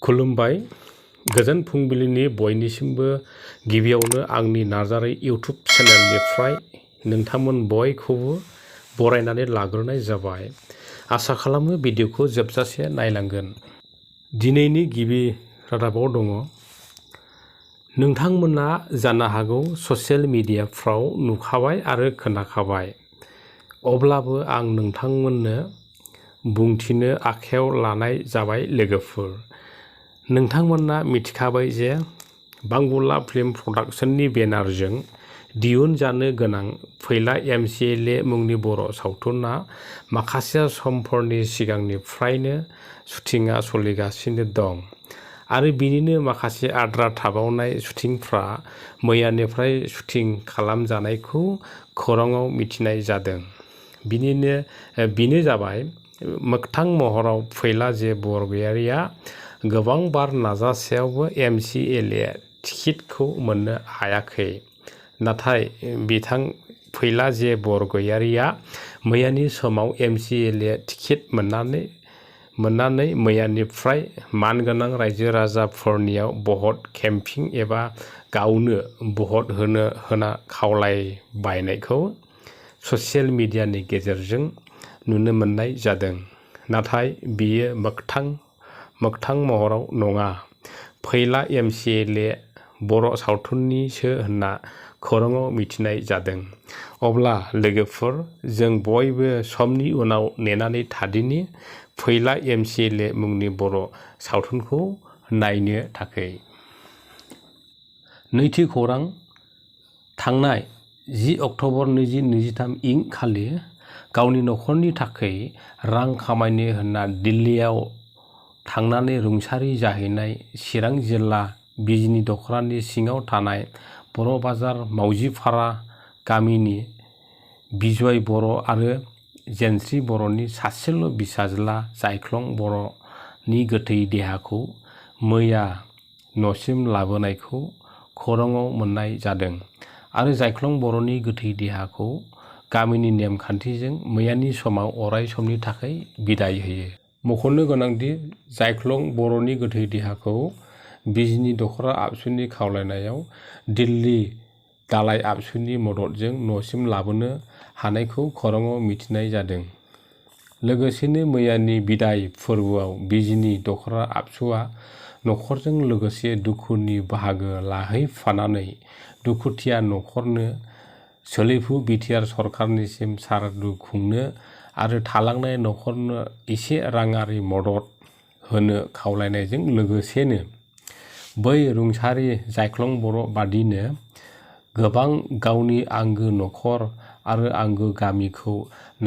खुलुमबाय गोजोन फुंबिलिनि बयनिसिमबो गिबियावनो आंनि नार्जारी इउट्युब चेनेलनिफ्राय नोंथांमोन बयखौबो बरायनानै लाग्रोनाय जाबाय। आसा खालामो भिडिअखौ जोबजासे नायलांगोन। दिनैनि गिबि रादाबाव दङ। नोंथांमोना जानो हागौ ससियेल मिडियाफ्राव नुखाबाय आरो खोनाखाबाय। अब्लाबो आं नोंथांमोननो बुंथिनो आखायाव लानाय जाबाय लोगोफोर। नोंथांमोना मिथिखाबाय जे बांगुला फिल्म प्रडाक्शननि बेनारजों दिहुनजानो गोनां फैला MCLA मुंनि बर' सावथुना माखासे समफोरनि सिगांनिफ्रायनो शुटिंआ सोलिगासिनो दं आरो बिनिनो माखासे आद्रा थाबावनाय शुटिंफ्रा मैयानिफ्राय शुटिं खालामजानायखौ खौराङाव मिथिनाय जादों। बेनो जाबाय मोगथां महराव फैला जे बरगयारिया गोबां बार नाजासेयावबो MCLA टिकेटखौ मोननो हायाखै। नाथाय फैला जे बरगयारिया मैयानि समाव MCLA टिकेट मोननानै मैयानिफ्राय मानगोनां रायजो राजाफोरनियाव भट केम्पिं एबा गावनो भट होना खावलायबायनायखौ ससियेल मिडियानि गेजेरजों नुनो मोननाय जादों। नाथाय बेयो मोगथां महराव नङा, फैला MCLA बर' सावथुननिसो होनना खौराङाव मिथिनाय जादों। अब्ला लोगोफोर, जों बयबो समनि उनाव नेनानै थादिनि फैला MCLA मुंनि बर' सावथुनखौ नायनो थाखै। नैथि खौरां। थांनाय 10 अक्ट'बर 2023 इं खालि गावनि नखरनि थाखै रां खामायनो होनना दिल्लीयाव थांनानै रुंसारि जाहैनाय चिरां जिल्ला बिजनी दख'रानि सिङाव थानाय बर' बाजार मावजिपारा गामिनि बिजय बर' आरो जेनस्रि बर'नि सासेल' फिसाज्ला जायख्लं बर'नि गोथै देहाखौ मैया न'सिम लाबोनायखौ खौराङाव मोननाय जादों आरो जायख्लं बर'नि गोथै देहाखौ गामिनि नेमखान्थिजों मैयानि समाव अराय समनि थाखाय बिदाय होयो। मख'नो गोनांदि जायख्लं बर'नि गोथै देहाखौ बिजनी दख'रा आबसुनि खावलायनायाव दिल्ली दालाइ आबसुनि मददजों न'सिम लाबोनो हानायखौ खौराङाव मिथिनाय जादों। लोगोसेनो मैयानि बिदाय फोरबोआव बिजनी दख'रा आबसुआ नखरजों लोगोसे दुखुनि बाहागो लाहैफानानै दुखुथिया नखरनो सोलिफु बिटिआर सरकारनिसिम सारादु खुंनो आरो थालांनाय नखरनो एसे राङारि मदद होनो खावलायनायजों लोगोसेनो बै रुंसारि जायख्लं बर' बादिनो गोबां गावनि आंगो नखर आरो आंगो गामिखौ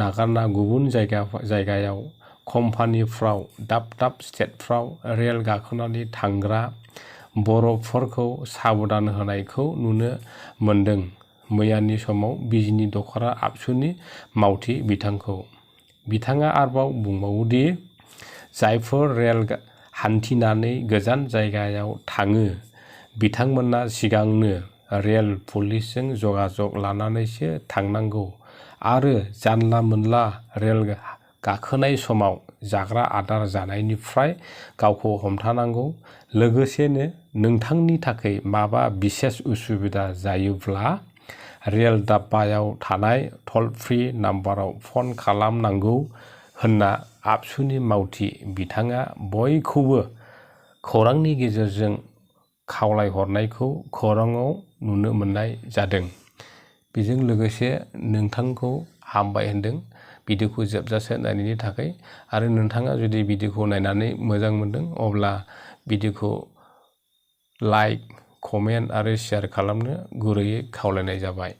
नागारना गुबुन जायगायाव कम्पानिफ्राव दाब स्टेटफ्राव रेल गाखोनानै थांग्रा बर'फोरखौ साबधान होनायखौ नुनो मोन्दों। मैयानि समाव बिजनी दख'रा आबसुनि मावथि बिथाङा आरोबाव बुंबावोदि जायफोर रेल हान्थिनानै गोजान जायगायाव थाङो बिथांमोना सिगांनो रेल पुलिसजों जगाजग लानानैसो थांनांगौ आरो जानला मोनला रेल गाखोनाय समाव जाग्रा आदार जानायनिफ्राय गावखौ हमथानांगौ। लोगोसेनो नोंथांनि थाखाय माबा बिसेस उसुबिदा जायोब्ला रेल डाब्बायाव थानाय टल फ्रि नाम्बाराव फन खालामनांगौ होनना आबसुनि मावथि बिथाङा बयखौबो खौरांनि गेजेरजों खावलायहरनायखौ खौराङाव नुनो मोननाय जादों। बेजों लोगोसे नोंथांखौ हामबाय होनदों भिडिअखौ जोबजासे नायनायनि थाखाय। आरो नोंथाङा जुदि भिडिअखौ नायनानै मोजां मोनदों अब्ला भिडिअखौ लाइक, कमेन्ट आरो शेयार खालामनो गुरैयै खावलायनाय जाबाय।